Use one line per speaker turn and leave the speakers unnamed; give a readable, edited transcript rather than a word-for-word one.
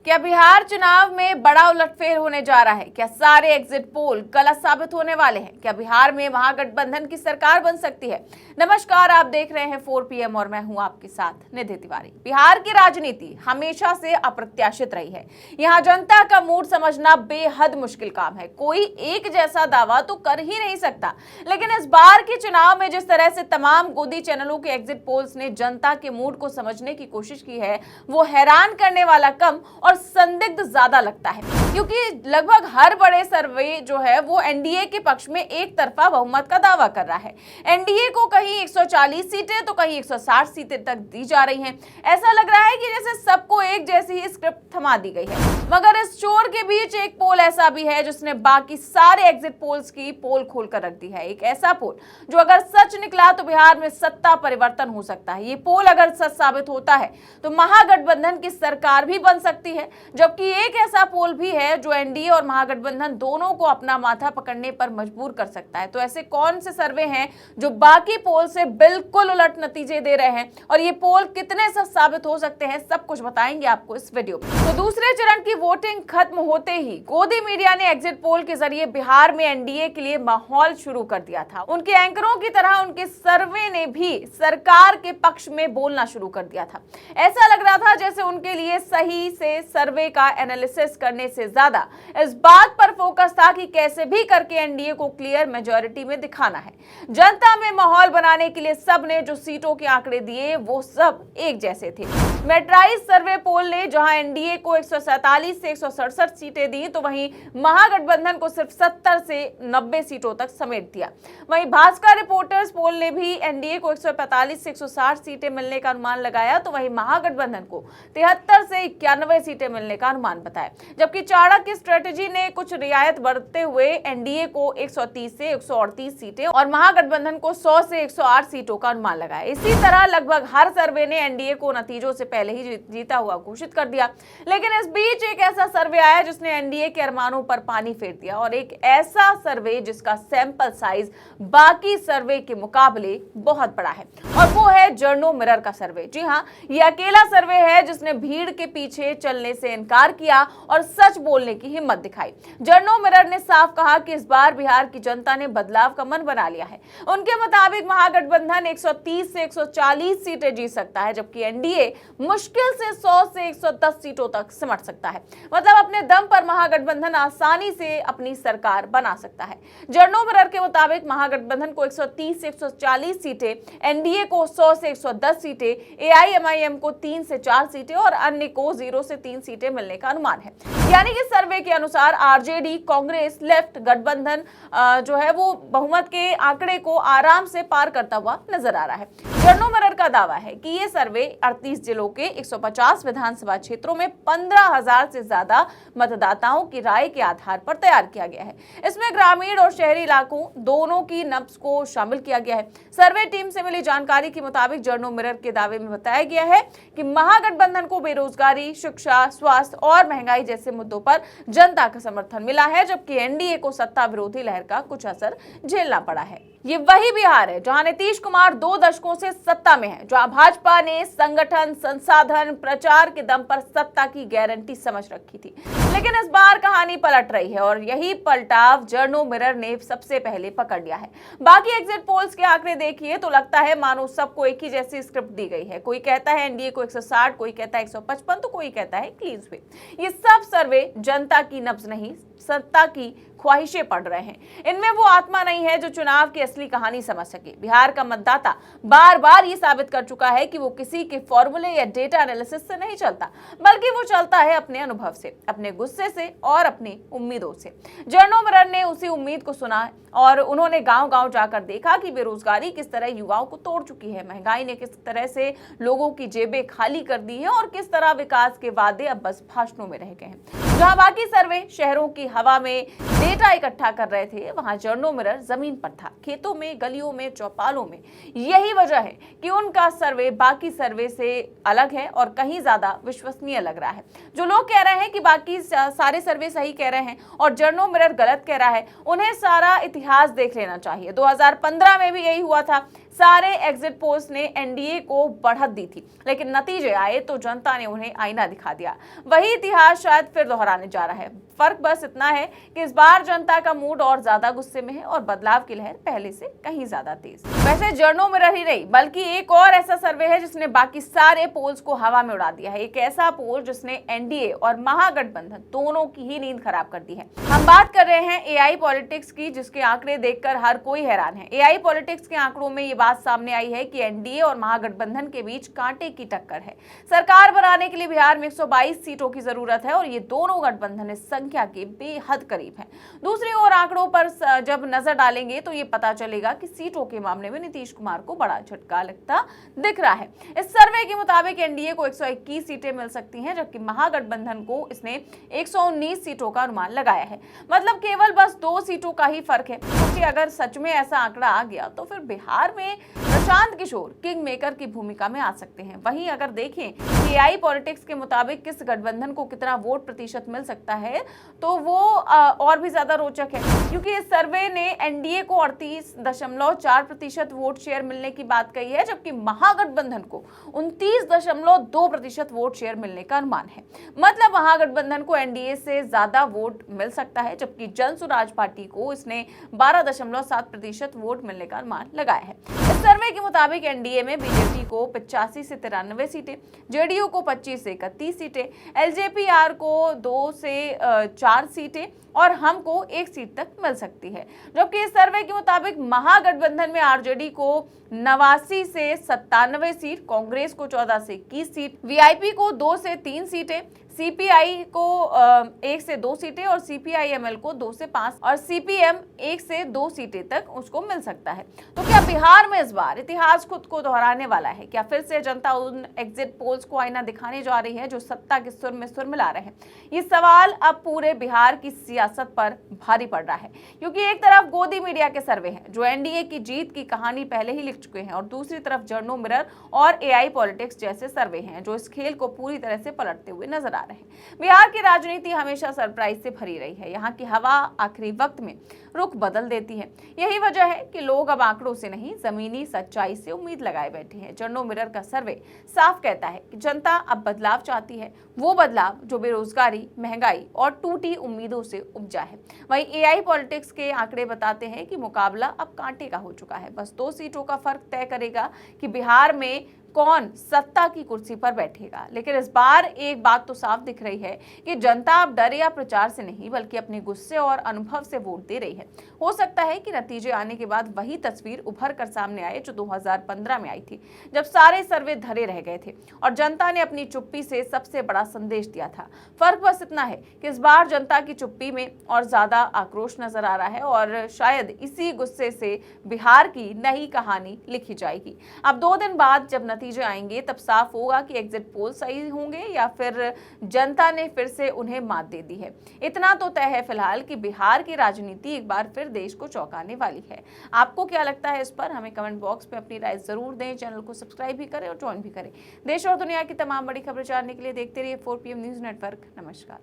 क्या बिहार चुनाव में बड़ा उलटफेर होने जा रहा है? क्या सारे एग्जिट पोल गलत साबित होने वाले हैं? क्या बिहार में महागठबंधन की सरकार बन सकती है? नमस्कार, आप देख रहे हैं 4 PM और मैं हूं आपके साथ निधि तिवारी। बिहार की राजनीति हमेशा से अप्रत्याशित रही है। यहां जनता का मूड समझना बेहद मुश्किल काम है। कोई एक जैसा दावा तो कर ही नहीं सकता, लेकिन इस बार के चुनाव में जिस तरह से तमाम गोदी चैनलों के एग्जिट पोल्स ने जनता के मूड को समझने की कोशिश की है, वो हैरान करने वाला कम और संदिग्ध ज्यादा लगता है, क्योंकि लगभग हर बड़े सर्वे जो है वो एनडीए के पक्ष में एक तरफा बहुमत का दावा कर रहा है। एनडीए को कहीं 140 सीटें तो कहीं 160 सीटें तक दी जा रही हैं। ऐसा लग रहा है कि जैसे सबको एक जैसी ही स्क्रिप्ट थमा दी गई है। मगर इस चोर के बीच एक पोल ऐसा भी है जिसने बाकी सारे एग्जिट पोल्स की पोल खोल कर रख दी है। एक ऐसा पोल जो अगर सच निकला तो बिहार में सत्ता परिवर्तन हो सकता है। ये पोल अगर सच साबित होता है तो महागठबंधन की सरकार भी बन सकती है, जबकि एक ऐसा पोल भी है जो एनडीए और महागठबंधन दोनों को अपना माथा पकड़ने पर मजबूर कर सकता है। तो ऐसे कौन से सर्वे हैं जो बाकी पोल से बिल्कुल उलट नतीजे दे रहे हैं और ये पोल कितने सच साबित हो सकते हैं, सब कुछ बताएंगे आपको इस वीडियो में। तो दूसरे चरण की वोटिंग खत्म होते ही गोदी मीडिया ने एग्जिट पोल के जरिए बिहार में एनडीए के लिए माहौल शुरू कर दिया था। उनके एंकरों की तरह उनके सर्वे ने भी सरकार के पक्ष में बोलना शुरू कर दिया था। ऐसा लग रहा था जैसे उनके लिए सही से सर्वे का एनालिसिस करने से ज्यादा इस बात पर फोकस था कि कैसे भी करके एनडीए को क्लियर मेजॉरिटी में दिखाना है। जनता में माहौल बनाने के लिए सबने जो सीटों के आंकड़े दिए वो सब एक जैसे थे। मेट्राइज सर्वे पोल ने जहां एनडीए को 147 से 167 सीटें दी, तो वहीं महागठबंधन को सिर्फ 70 से 90 सीटों तक समेट दिया। वहीं भास्कर रिपोर्टर्स पोल ने भी एनडीए को 145 से 160 सीटें मिलने का अनुमान लगाया, तो वहीं महागठबंधन को 73 से 91 सीटें मिलने का अनुमान बताया। जबकि चाणक्य स्ट्रेटेजी ने कुछ रियायत बरतते हुए एनडीए को 130 से 138 सीटें और महागठबंधन को 100 से 108 सीटों का अनुमान लगाया। इसी तरह लगभग हर सर्वे ने एनडीए को नतीजों से पहले ही जीता हुआ घोषित कर दिया। लेकिन इस बीच एक ऐसा सर्वे आया जिसने एनडीए के अरमानों पर पानी फेर दिया, और एक ऐसा सर्वे जिसका सैंपल साइज बाकी सर्वे के मुकाबले बहुत बड़ा है, और वो है जर्नो मिरर का सर्वे। जी हाँ, ये अकेला सर्वे है जिसने भीड़ के पीछे चलने से इनकार किया और सच बोलने की हिम्मत दिखाई। जर्नो मिरर ने साफ कहा कि इस बार बिहार की जनता ने बदलाव का मन बना लिया है। उनके मुताबिक महागठबंधन 130 से 140 सीटें जीत सकता है, जबकि एनडीए मुश्किल से 100 से 110 सीटों तक सिमट सकता है। मतलब अपने दम पर महागठबंधन आसानी से अपनी सरकार बना सकता है। जर्नो मिरर के मुताबिक महागठबंधन को 130 से 140 सीटें, एनडीए को 100 से 110 सीटें, एआईएमआईएम को 3 से 4 सीटें और अन्य को 0 से 3 सीटें मिलने का अनुमान है। यानी कि सर्वे के अनुसार आरजेडी, कांग्रेस, लेफ्ट गठबंधन जो है वो बहुमत के आंकड़े को आराम से पार करता हुआ नजर आ रहा है। जर्नो मिरर का दावा है कि ये सर्वे 38 जिलों के 150 विधानसभा क्षेत्रों में 15,000 से ज्यादा मतदाताओं की राय के आधार पर तैयार किया गया है। इसमें ग्रामीण और शहरी इलाकों दोनों की नब्ज को शामिल किया गया है। सर्वे टीम से मिली जानकारी के मुताबिक जर्नो मिरर के दावे में बताया गया है कि महागठबंधन को बेरोजगारी, शिक्षा, स्वास्थ्य और महंगाई जैसे मुद्दों पर जनता का समर्थन मिला है, जबकि एनडीए को सत्ता विरोधी लहर का कुछ असर झेलना पड़ा है। ये वही बिहार है जहां नीतीश कुमार 2 दशकों से सत्ता में है, जहां भाजपा ने संगठन, संसाधन, प्रचार के दम पर सत्ता की गारंटी समझ रखी थी। लेकिन इस बार कहानी पलट रही है, और यही पलटाव जर्नो मिरर ने सबसे पहले पकड़ लिया है। बाकी एग्जिट पोल्स के आंकड़े देखिए तो लगता है मानो सबको एक ही जैसी स्क्रिप्ट दी गई है। कोई कहता है एनडीए को 160, कोई कहता है 155, तो कोई कहता है क्लीन स्वीप। ये सब सर्वे जनता की नब्ज नहीं, सत्ता की ख्वाहिशें पढ़ रहे हैं। इनमें वो आत्मा नहीं है जो चुनाव की असली कहानी समझ सके। बिहार का मतदाता बार बार ये साबित कर चुका है कि वो किसी के फॉर्मूले या डेटा एनालिसिस से नहीं चलता, बल्कि वो चलता है अपने अनुभव से, अपने गुस्से से और अपनी उम्मीदों से। जर्नो मिरर ने उसी उम्मीद को सुना और उन्होंने गांव-गांव जाकर देखा कि बेरोजगारी किस तरह युवाओं को तोड़ चुकी है, महंगाई ने किस तरह से लोगों की जेबें खाली कर दी है और किस तरह विकास के वादे अब बस भाषणों में रह गए हैं। जहां बाकी सर्वे शहरों की हवा में डेटा इकट्ठा कर रहे थे, वहां जर्नो मिरर जमीन पर था, खेतों में, गलियों में, चौपालों में। यही वजह है कि उनका सर्वे बाकी सर्वे से अलग है और कहीं ज्यादा विश्वसनीय लग रहा है। जो लोग कह रहे हैं कि बाकी सारे सर्वे सही कह रहे हैं और जर्नो मिरर गलत कह रहा है, उन्हें सारा इतिहास देख लेना चाहिए। 2015 में भी यही हुआ था। सारे एग्जिट पोल्स ने एनडीए को बढ़त दी थी, लेकिन नतीजे आए तो जनता ने उन्हें आईना दिखा दिया। वही इतिहास शायद फिर दोहराने जा रहा है। फर्क बस इतना है कि इस बार जनता का मूड और ज्यादा गुस्से में है और बदलाव की लहर पहले से कहीं ज्यादा तेज। वैसे जर्नो मिरर ही नहीं, बल्कि एक और ऐसा सर्वे है जिसने बाकी सारे पोल्स को हवा में उड़ा दिया है। एक ऐसा पोल जिसने एनडीए और महागठबंधन दोनों की ही नींद खराब कर दी है। हम बात कर रहे हैं एआई पॉलिटिक्स की, जिसके आंकड़े देखकर हर कोई हैरान है। एआई पॉलिटिक्स के आंकड़ों में ये बात सामने आई है कि एनडीए और महागठबंधन के बीच कांटे की टक्कर है। सरकार बनाने के लिए बिहार में 122 सीटों की जरूरत है और ये दोनों गठबंधन इस संख्या के बेहद करीब है। दूसरी ओर आंकड़ों पर जब नजर डालेंगे तो ये पता चलेगा कि सीटों के मामले में नीतीश कुमार को बड़ा झटका लगता दिख रहा है। इस सर्वे के मुताबिक एनडीए को 121 सीटें मिल सकती हैं, जबकि महागठबंधन को इसने 119 सीटों का अनुमान लगाया है। मतलब केवल बस 2 सीटों का ही फर्क है। क्योंकि अगर सच में ऐसा आंकड़ा आ गया तो फिर बिहार में प्रशांत किशोर किंग मेकर की भूमिका में आ सकते हैं। वहीं अगर देखें कि एआई पॉलिटिक्स के मुताबिक किस गठबंधन को कितना वोट प्रतिशत मिल सकता है तो वो और भी ज्यादा रोचक है, क्योंकि इस सर्वे ने एनडीए को 38.4% वोट शेयर मिलने की बात कही है, जबकि महागठबंधन को 29.2% वोट शेयर मिलने का अनुमान है। मतलब महागठबंधन को एनडीए से ज्यादा वोट मिल सकता है, जबकि जन स्वराज पार्टी को इसने 12.7% वोट मिलने का अनुमान लगाया है। इस सर्वे के मुताबिक एनडीए में बीजेपी को 85 से 93 सीटें, जेडीयू को 25 से 31 सीटें, एलजेपी-आर को 2 से 4 सीटें और हमको 1 सीट तक मिल सकती है। जबकि इस सर्वे के मुताबिक महागठबंधन में आरजेडी को 89 से 97 सीट, कांग्रेस को 14 से 21 सीट, वीआईपी को 2 से 3 सीटें, सीपीआई को 1 से 2 सीटें और सीपीआई-एमएल को 2 से 5 और सीपीएम 1 से 2 सीटें तक उसको मिल सकता है। तो क्या बिहार में इस बार इतिहास खुद को दोहराने वाला है? क्या फिर से जनता उन एग्जिट पोल्स को आईना दिखाने जा रही है जो सत्ता के सुर में सुर मिला रहे हैं? ये सवाल अब पूरे बिहार की सियासत पर भारी पड़ रहा है, क्योंकि एक तरफ गोदी मीडिया के सर्वे हैं जो एनडीए की जीत की कहानी पहले ही लिख चुके हैं और दूसरी तरफ जर्नो मिरर और एआई पॉलिटिक्स जैसे सर्वे हैं जो इस खेल को पूरी तरह से पलटते हुए नजर आ रहे हैं। बिहार की राजनीति हमेशा सरप्राइज से भरी रही है। यहाँ की हवा आखिरी वक्त में रुख बदल देती है। यही वजह है कि लोग अब आंकड़ों से नहीं, जमीनी सच्चाई से उम्मीद लगाए बैठे हैं। जर्नो मिरर का सर्वे साफ कहता है कि जनता अब बदलाव चाहती है, वो बदलाव जो बेरोजगारी, महंगाई और टूटी उम्मीदों से उपजा है। वहीं एआई पॉलिटिक्स के आंकड़े बताते हैं कि मुकाबला अब कांटे का हो चुका है। बस 2 सीटों का फर्क तय करेगा कि बिहार में कौन सत्ता की कुर्सी पर बैठेगा। लेकिन इस बार एक बात तो साफ दिख रही है कि जनता अब डर या प्रचार से नहीं, बल्कि अपने गुस्से और अनुभव से वोट दे रही है। हो सकता है कि नतीजे आने के बाद वही तस्वीर उभर कर सामने आए जो 2015 में आई थी, जब सारे सर्वे धरे रह गए थे और जनता ने अपनी चुप्पी से सबसे बड़ा संदेश दिया था। फर्क बस इतना है कि इस बार जनता की चुप्पी में और ज्यादा आक्रोश नजर आ रहा है और शायद इसी गुस्से से बिहार की नई कहानी लिखी जाएगी। अब 2 दिन बाद जब नतीजे आएंगे तब साफ होगा कि एग्जिट पोल सही होंगे या फिर जनता ने फिर से उन्हें मात दे दी है। इतना तो तय है फिलहाल कि बिहार की राजनीति एक बार फिर देश को चौंकाने वाली है। आपको क्या लगता है इस पर? हमें कमेंट बॉक्स में अपनी राय जरूर दें। चैनल को सब्सक्राइब भी करें और ज्वाइन भी करें। देश और दुनिया की तमाम बड़ी खबरें जानने के लिए देखते रहिए 4PM न्यूज नेटवर्क। नमस्कार।